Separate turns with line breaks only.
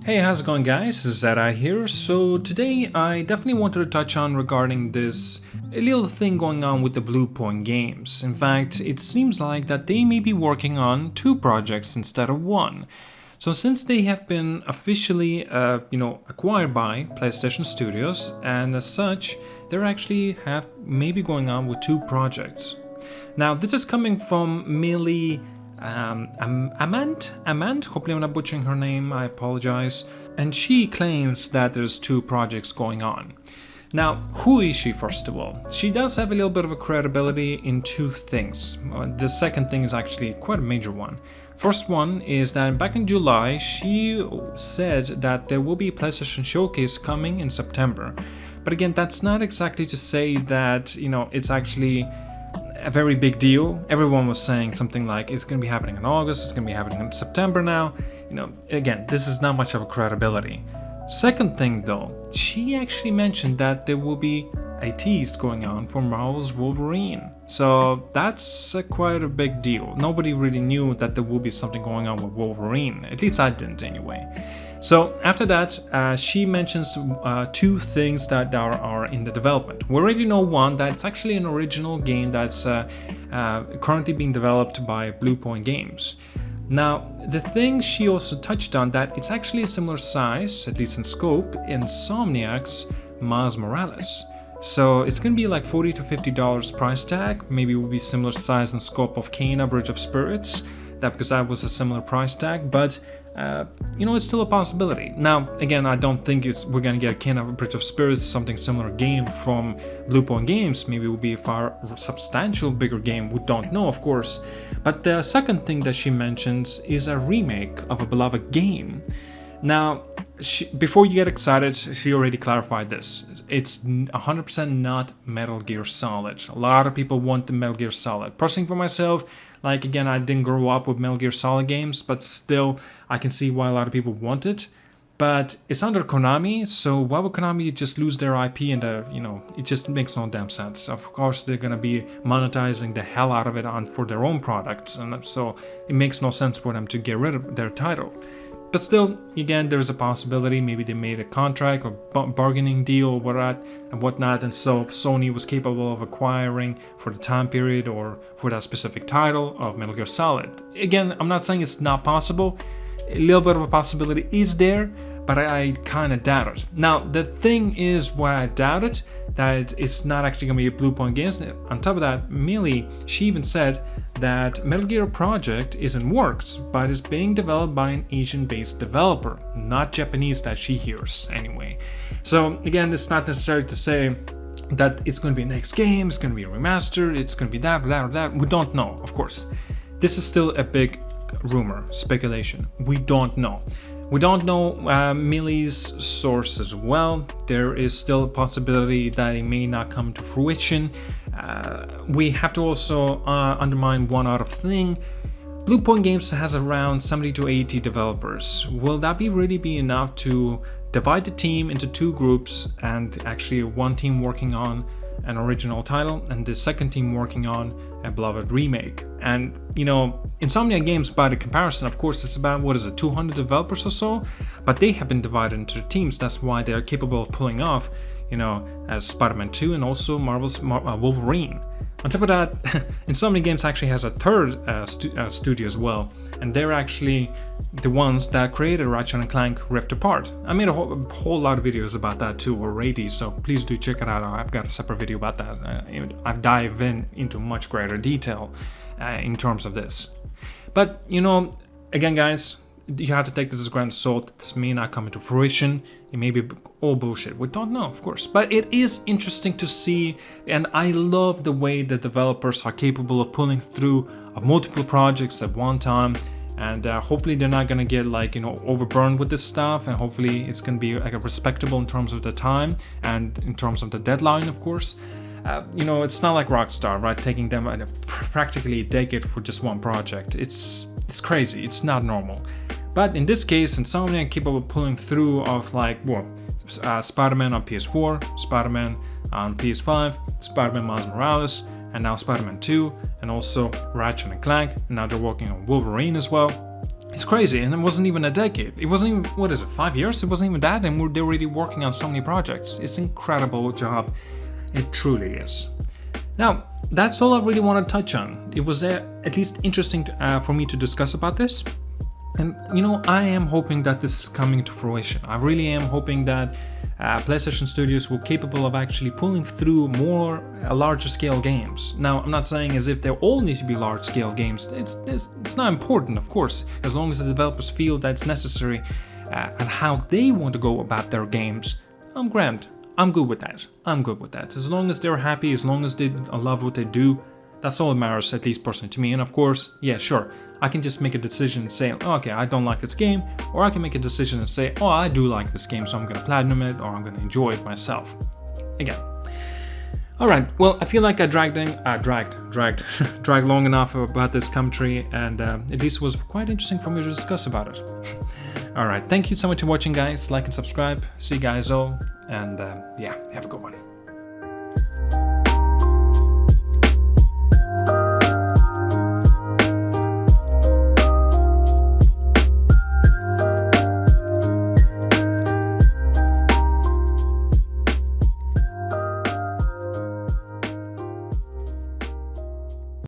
Hey, how's it going, guys? This is ZedEye here. So today I definitely wanted to touch on regarding this little thing going on with the Bluepoint games. In fact, it seems like that they may be working on two projects instead of one. So since they have been officially, acquired by PlayStation Studios, and as such, they're actually maybe going on with two projects. Now, this is coming from Millie Amand, hopefully I'm not butchering her name, I apologize. And she claims that there's two projects going on. Now, who is she, first of all? She does have a little bit of a credibility in two things. The second thing is actually quite a major one. First one is that back in July, she said that there will be a PlayStation Showcase coming in September. But again, that's not exactly to say that, it's actually a very big deal. Everyone was saying something like it's going to be happening in August, it's going to be happening in September now. Again, this is not much of a credibility. Second thing though, she actually mentioned that there will be a tease going on for Marvel's Wolverine. So that's quite a big deal. Nobody really knew that there will be something going on with Wolverine. At least I didn't anyway. So after that, she mentions two things that are in the development. We already know one, that it's actually an original game that's currently being developed by Bluepoint Games. Now, the thing she also touched on, that it's actually a similar size, at least in scope, in Insomniac's Miles Morales. So it's going to be like $40 to $50 price tag. Maybe it will be similar size and scope of Kena Bridge of Spirits, because that was a similar price tag, but it's still a possibility. Now, again, I don't think we're gonna get a Kena Bridge of Spirits, something similar game from Bluepoint Games. Maybe it will be a far substantial bigger game. We don't know, of course. But the second thing that she mentions is a remake of a beloved game. Now, before you get excited, she already clarified this. It's 100% not Metal Gear Solid. A lot of people want the Metal Gear Solid. Personally, for myself, again, I didn't grow up with Metal Gear Solid games, but still, I can see why a lot of people want it. But it's under Konami, so why would Konami just lose their IP and, it just makes no damn sense. Of course, they're gonna be monetizing the hell out of it for their own products, and so it makes no sense for them to get rid of their title. But still, again, there's a possibility. Maybe they made a contract or bargaining deal or whatnot, and so Sony was capable of acquiring for the time period or for that specific title of Metal Gear Solid. Again, I'm not saying it's not possible. A little bit of a possibility is there, but I kind of doubt it. Now, the thing is why I doubt it, that it's not actually going to be a Bluepoint Games. On top of that, Millie, she even said that Metal Gear project is in works, but is being developed by an Asian-based developer, not Japanese that she hears anyway. So again, it's not necessary to say that it's going to be a next game, it's going to be a remaster, it's going to be that or that or that. We don't know, of course. This is still a big rumor, speculation. We don't know. We don't know Millie's source as well. There is still a possibility that it may not come to fruition. We have to also undermine one other thing. Bluepoint Games has around 70 to 80 developers. Will that really be enough to divide the team into two groups, and actually one team working on an original title and the second team working on a beloved remake? And Insomniac Games, by the comparison, of course, it's about 200 developers or so, but they have been divided into teams. That's why they're capable of pulling off as Spider-Man 2 and also Marvel's Wolverine. On top of that, Insomniac Games actually has a third studio as well, and they're actually the ones that created Ratchet & Clank Rift Apart. I made a whole lot of videos about that too already, so please do check it out. I've got a separate video about that. I've dived into much greater detail in terms of this. But, again, guys, you have to take this as a grain of salt. This may not come into fruition. It may be all bullshit. We don't know, of course. But it is interesting to see, and I love the way that developers are capable of pulling through multiple projects at one time. And hopefully they're not gonna get overburned with this stuff, and hopefully it's gonna be respectable in terms of the time and in terms of the deadline, of course. It's not like Rockstar, right? Taking them practically a decade for just one project. It's crazy. It's not normal. But in this case, Insomniac capable of pulling through of Spider-Man on PS4, Spider-Man on PS5, Spider-Man Miles Morales, and now Spider-Man 2, and also Ratchet & Clank, and now they're working on Wolverine as well. It's crazy, and it wasn't even a decade. It wasn't even, what is it, 5 years? It wasn't even that, and they're already working on so many projects. It's an incredible job. It truly is. Now, that's all I really want to touch on. It was at least interesting for me to discuss about this. And, you know, I am hoping that this is coming to fruition. I really am hoping that PlayStation Studios will be capable of actually pulling through more larger scale games. Now, I'm not saying as if they all need to be large scale games. It's not important, of course, as long as the developers feel that it's necessary and how they want to go about their games. I'm grand. I'm good with that. I'm good with that. As long as they're happy, as long as they love what they do, that's all that matters, at least personally to me. And of course, yeah, sure, I can just make a decision and say, oh, okay, I don't like this game, or I can make a decision and say, oh, I do like this game, so I'm gonna platinum it, or I'm gonna enjoy it myself. Again. Alright, well, I feel like I dragged long enough about this commentary, and at least it was quite interesting for me to discuss about it. Alright, thank you so much for watching, guys. Like and subscribe. See you guys all, and yeah, have a good one.